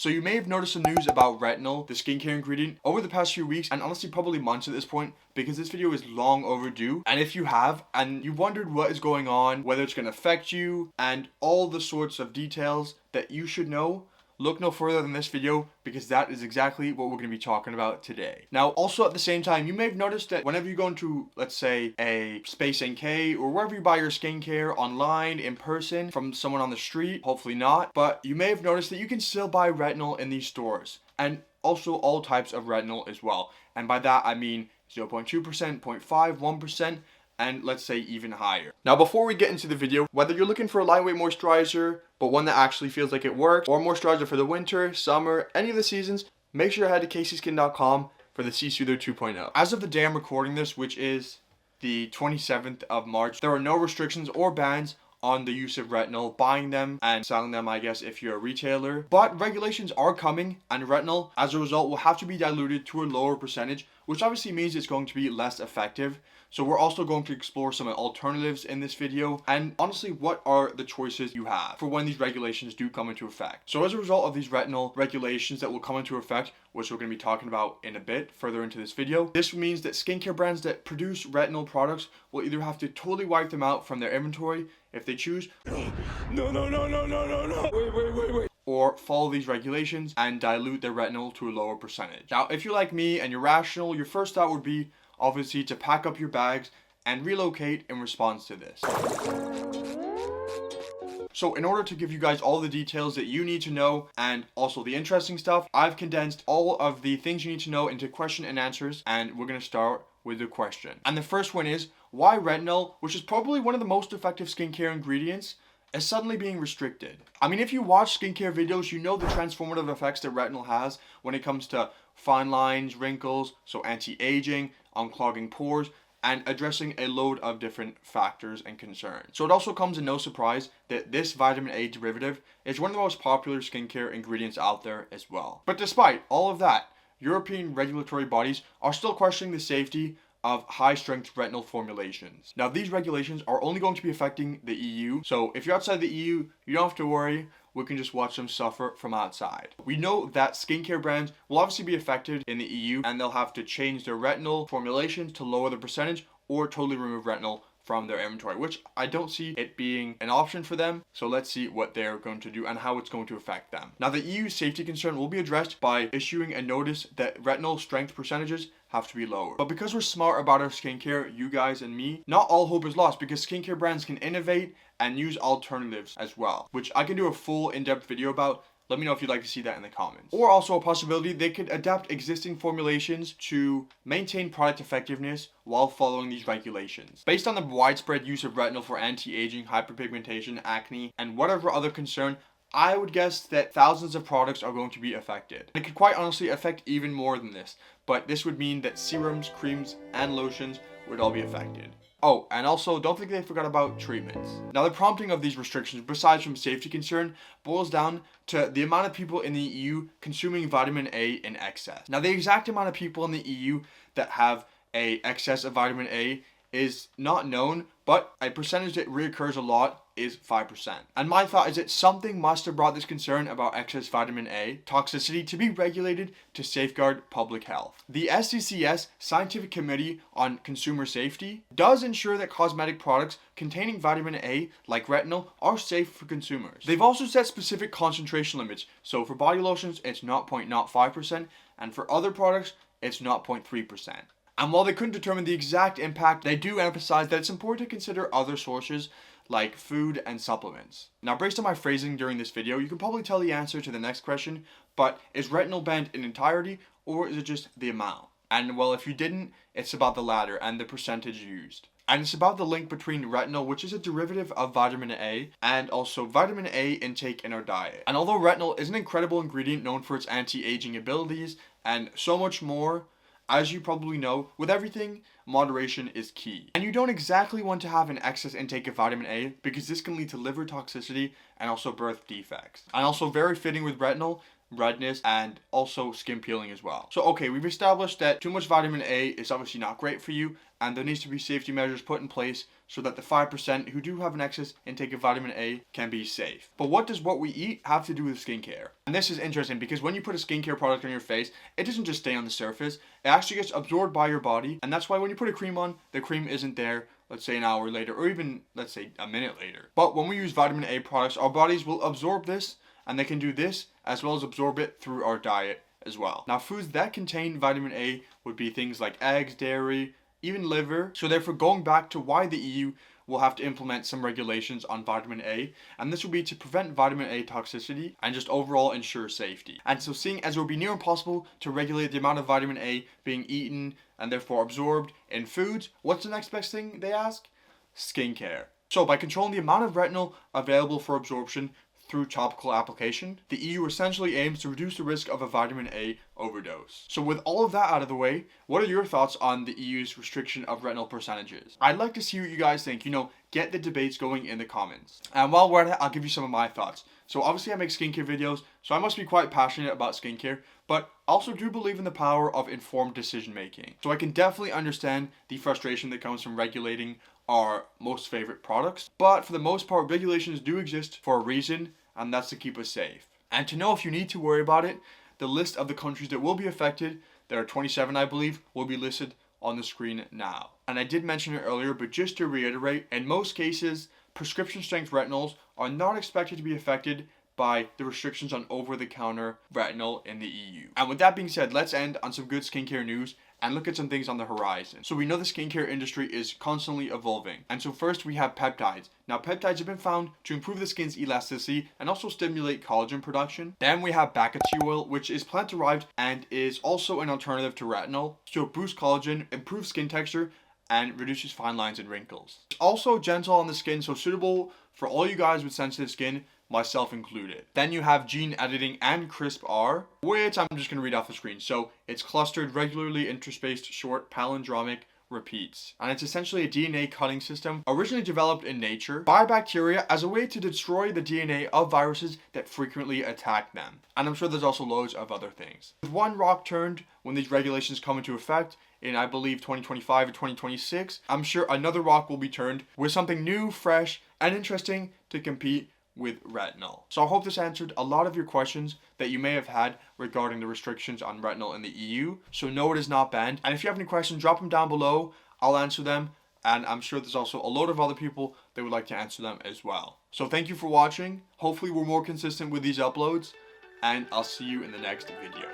So you may have noticed some news about retinol, the skincare ingredient, over the past few weeks, and honestly probably months at this point, because this video is long overdue. And if you have, and you wondered what is going on, whether it's going to affect you, and all the sorts of details that you should know, look no further than this video, because that is exactly what we're going to be talking about today. Now, also at the same time, you may have noticed that whenever you go into, let's say, a Space NK, or wherever you buy your skincare, online, in person, from someone on the street, hopefully not, but you may have noticed that you can still buy retinol in these stores, and also all types of retinol as well. And by that, I mean 0.2%, 0.5%, 1%, and let's say even higher. Now, before we get into the video, whether you're looking for a lightweight moisturizer, but one that actually feels like it works, or moisturizer for the winter, summer, any of the seasons, make sure to head to caseyskin.com for the C-Soother 2.0. As of the day I'm recording this, which is the 27th of March, there are no restrictions or bans on the use of retinol, buying them and selling them, I guess, if you're a retailer. But regulations are coming, and retinol, as a result, will have to be diluted to a lower percentage, which obviously means it's going to be less effective. So we're also going to explore some alternatives in this video, and honestly, what are the choices you have for when these regulations do come into effect. So as a result of these retinol regulations that will come into effect, which we're going to be talking about in a bit further into this video, this means that skincare brands that produce retinol products will either have to totally wipe them out from their inventory if they choose. No. Wait. Or follow these regulations and dilute their retinol to a lower percentage. Now, if you're like me and you're rational, your first thought would be obviously to pack up your bags and relocate in response to this. So in order to give you guys all the details that you need to know and also the interesting stuff, I've condensed all of the things you need to know into question and answers, and we're going to start with the question. And the first one is, why retinol, which is probably one of the most effective skincare ingredients, is suddenly being restricted? I mean, if you watch skincare videos, you know the transformative effects that retinol has when it comes to fine lines, wrinkles, so anti-aging, unclogging pores, and addressing a load of different factors and concerns. So it also comes as no surprise that this vitamin A derivative is one of the most popular skincare ingredients out there as well. But despite all of that, European regulatory bodies are still questioning the safety of high-strength retinol formulations. Now, these regulations are only going to be affecting the EU, so if you're outside the EU, you don't have to worry. We can just watch them suffer from outside. We know that skincare brands will obviously be affected in the EU, and they'll have to change their retinol formulations to lower the percentage or totally remove retinol from their inventory, which I don't see it being an option for them. So let's see what they're going to do and how it's going to affect them. Now, the EU safety concern will be addressed by issuing a notice that retinol strength percentages have to be lower. But because we're smart about our skincare, you guys and me, not all hope is lost, because skincare brands can innovate and use alternatives as well, which I can do a full in-depth video about. Let me know if you'd like to see that in the comments. Or also a possibility, they could adapt existing formulations to maintain product effectiveness while following these regulations. Based on the widespread use of retinol for anti-aging, hyperpigmentation, acne, and whatever other concern, I would guess that thousands of products are going to be affected. It could quite honestly affect even more than this, but this would mean that serums, creams, and lotions would all be affected. Oh, and also, don't think they forgot about treatments. Now, the prompting of these restrictions, besides from safety concern, boils down to the amount of people in the EU consuming vitamin A in excess. Now, the exact amount of people in the EU that have a excess of vitamin A is not known, but a percentage that reoccurs a lot is 5%. And my thought is that something must have brought this concern about excess vitamin A toxicity to be regulated to safeguard public health. The SCCS, Scientific Committee on Consumer Safety, does ensure that cosmetic products containing vitamin A, like retinol, are safe for consumers. They've also set specific concentration limits. So for body lotions, it's 0.05%, and for other products, it's 0.3%. And while they couldn't determine the exact impact, they do emphasize that it's important to consider other sources like food and supplements. Now, based on my phrasing during this video, you can probably tell the answer to the next question, but is retinol banned in entirety, or is it just the amount? And well, if you didn't, it's about the latter and the percentage used. And it's about the link between retinol, which is a derivative of vitamin A, and also vitamin A intake in our diet. And although retinol is an incredible ingredient known for its anti-aging abilities and so much more, as you probably know, with everything, moderation is key. And you don't exactly want to have an excess intake of vitamin A, because this can lead to liver toxicity and also birth defects. And also very fitting with retinol, redness, and also skin peeling as well. So okay, we've established that too much vitamin A is obviously not great for you, and there needs to be safety measures put in place so that the 5% who do have an excess intake of vitamin A can be safe. But what does what we eat have to do with skincare? And this is interesting because when you put a skincare product on your face, it doesn't just stay on the surface. It actually gets absorbed by your body, and that's why when you put a cream on, the cream isn't there, let's say an hour later, or even, let's say, a minute later. But when we use vitamin A products, our bodies will absorb this, and they can do this as well as absorb it through our diet as well. Now, foods that contain vitamin A would be things like eggs, dairy, even liver. So therefore, going back to why the EU will have to implement some regulations on vitamin A, and this will be to prevent vitamin A toxicity and just overall ensure safety. And so seeing as it will be near impossible to regulate the amount of vitamin A being eaten and therefore absorbed in foods, what's the next best thing, they ask? Skincare. So by controlling the amount of retinol available for absorption through topical application, the EU essentially aims to reduce the risk of a vitamin A overdose. So with all of that out of the way, what are your thoughts on the EU's restriction of retinol percentages? I'd like to see what you guys think. Get the debates going in the comments. And while we're at it, I'll give you some of my thoughts. So obviously I make skincare videos, so I must be quite passionate about skincare, but I also do believe in the power of informed decision making. So I can definitely understand the frustration that comes from regulating our most favorite products, but for the most part, regulations do exist for a reason, and that's to keep us safe. And to know if you need to worry about it, the list of the countries that will be affected, there are 27 I believe, will be listed on the screen now. And I did mention it earlier, but just to reiterate, in most cases, prescription strength retinols are not expected to be affected by the restrictions on over-the-counter retinol in the EU. And with that being said, let's end on some good skincare news and look at some things on the horizon. So we know the skincare industry is constantly evolving. And so first we have peptides. Now peptides have been found to improve the skin's elasticity and also stimulate collagen production. Then we have Bakati oil, which is plant-derived and is also an alternative to retinol. So it boosts collagen, improves skin texture, and reduces fine lines and wrinkles. It's also gentle on the skin, so suitable for all you guys with sensitive skin, myself included. Then you have gene editing and CRISPR, which I'm just going to read off the screen. So it's clustered, regularly interspaced, short, palindromic repeats. And it's essentially a DNA cutting system originally developed in nature by bacteria as a way to destroy the DNA of viruses that frequently attack them. And I'm sure there's also loads of other things. With one rock turned when these regulations come into effect in, I believe, 2025 or 2026, I'm sure another rock will be turned with something new, fresh, and interesting to compete with retinol. So I hope this answered a lot of your questions that you may have had regarding the restrictions on retinol in the EU. So no, it is not banned. And if you have any questions, drop them down below. I'll answer them. And I'm sure there's also a load of other people that would like to answer them as well. So thank you for watching. Hopefully we're more consistent with these uploads. And I'll see you in the next video.